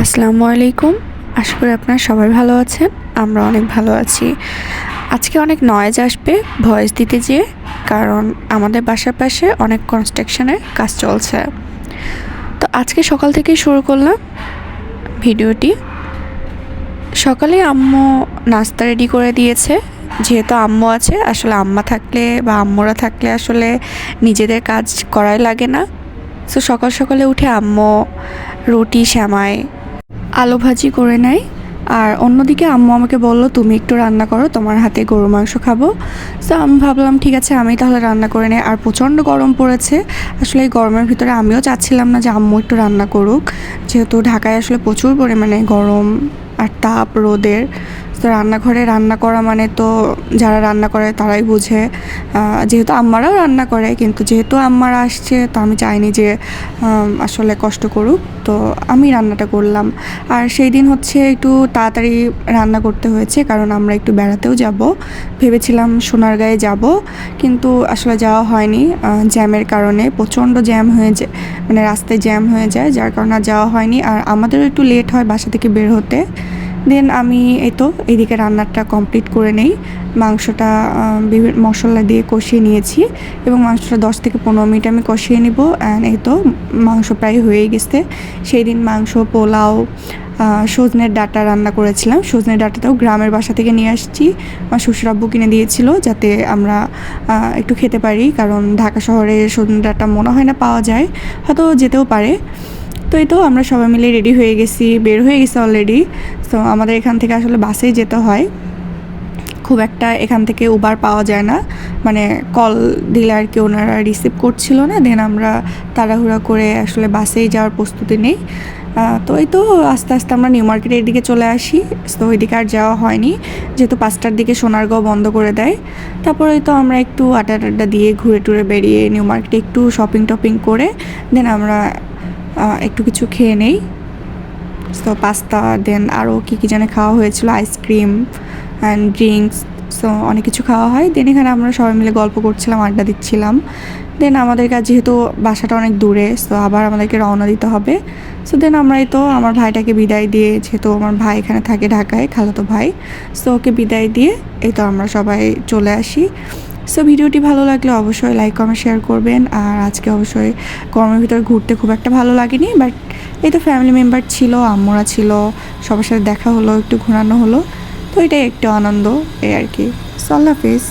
আসসালামু আলাইকুম। আশা করি আপনারা সবাই ভালো আছেন। আমরা অনেক ভালো আছি। আজকে অনেক নয়েজ আসবে ভয়েস দিতে যেয়ে, কারণ আমাদের বাসার পাশে অনেক কনস্ট্রাকশনের কাজ চলছে। তো আজকে সকাল থেকেই শুরু করলাম ভিডিওটি। সকালে আম্মু নাস্তা রেডি করে দিয়েছে। যেহেতু আম্মু আছে, আসলে আম্মা থাকলে বা আম্মুরা থাকলে আসলে নিজেদের কাজ করাই লাগে না। সো সকাল সকালে উঠে আম্মু রুটি, সেমাই, আলু ভাজি করে নেয়। আর অন্যদিকে আম্মু আমাকে বলল, তুমি একটু রান্না করো, তোমার হাতে গরু মাংস খাবো। সো আমি ভাবলাম ঠিক আছে, আমি তাহলে রান্না করে নেই। আর প্রচণ্ড গরম পড়েছে। আসলে এই গরমের ভিতরে আমিও চাচ্ছিলাম না যে আম্মু একটু রান্না করুক, যেহেতু ঢাকায় আসলে প্রচুর পরিমাণে গরম আর তাপ রোদের। তো রান্নাঘরে রান্না করা মানে তো যারা রান্না করে তারাই বুঝে। যেহেতু আম্মারাও রান্না করে, কিন্তু যেহেতু আম্মারা আসছে তো আমি চাইনি যে আসলে কষ্ট করুক, তো আমি রান্নাটা করলাম। আর সেই দিন হচ্ছে একটু তাড়াতাড়ি রান্না করতে হয়েছে, কারণ আমরা একটু বেড়াতেও যাব। ভেবেছিলাম সোনারগাঁয়ে যাব, কিন্তু আসলে যাওয়া হয়নি জ্যামের কারণে। প্রচণ্ড জ্যাম হয়ে যায়, মানে রাস্তায় জ্যাম হয়ে যায়, যার কারণে আর যাওয়া হয়নি। আর আমাদেরও একটু লেট হয় বাসা থেকে বের হতে। দেন আমি এইদিকে রান্নাটা কমপ্লিট করে নেই। মাংসটা বিভিন্ন মশলা দিয়ে কষিয়ে নিয়েছি, এবং মাংসটা 10 থেকে 15 মিনিট আমি কষিয়ে নিব। অ্যান্ড মাংস প্রায় হয়ে গেছে। সেই দিন মাংস, পোলাও, সজনের ডাঁটা রান্না করেছিলাম। সজনের ডাঁটাটাও গ্রামের বাসা থেকে নিয়ে আসছি। আমার শ্বশুর আব্বু কিনে দিয়েছিল, যাতে আমরা একটু খেতে পারি, কারণ ঢাকা শহরে সজনের ডাঁটা মনে হয় না পাওয়া যায়, হয়তো যেতেও পারে। তো আমরা সবাই মিলে রেডি হয়ে গেছি, বের হয়ে গেছি অলরেডি। তো আমাদের এখান থেকে আসলে বাসেই যেতে হয়, খুব একটা এখান থেকে উবার পাওয়া যায় না। মানে কল দিলে আর কি ওনারা রিসিভ করছিল না। দেন আমরা তাড়াহুড়া করে আসলে বাসেই যাওয়ার প্রস্তুতি নেই। তো আস্তে আস্তে আমরা নিউ মার্কেটের দিকে চলে আসি। তো ওইদিকে আর যাওয়া হয়নি, যেহেতু 5টার দিকে সোনারগাঁও বন্ধ করে দেয়। তারপরে তো আমরা একটু আড্ডা দিয়ে ঘুরে টুরে বেরিয়ে নিউ মার্কেটে একটু শপিং টপিং করে দেন আমরা একটু কিছু খেয়ে নেই। তো পাস্তা, দেন আরও কী যেন খাওয়া হয়েছিল, আইসক্রিম অ্যান্ড ড্রিঙ্কস। সো অনেক কিছু খাওয়া হয়। দেন এখানে আমরা সবাই মিলে গল্প করছিলাম, আড্ডা দিচ্ছিলাম। দেন আমাদের কাছে যেহেতু বাসাটা অনেক দূরে, সো আবার আমাদেরকে রওনা দিতে হবে। সো দেন আমরা আমার ভাইটাকে বিদায় দিয়ে, যেহেতু আমার ভাই এখানে থাকে ঢাকায়, খালাতো ভাই, সো ওকে বিদায় দিয়ে আমরা সবাই চলে আসি। সো ভিডিওটি ভালো লাগলে অবশ্যই লাইক, কমেন্ট, শেয়ার করবেন। আর আজকে অবশ্যই গরমের ভিতরে ঘুরতে খুব একটা ভালো লাগেনি, বাট ফ্যামিলি মেম্বার ছিল, আম্মুরা ছিল, সবার সাথে দেখা হলো, একটু ঘোরানো হলো। তো এটাই একটু আনন্দ, এই আর কি। সো আল্লাহ হাফিজ।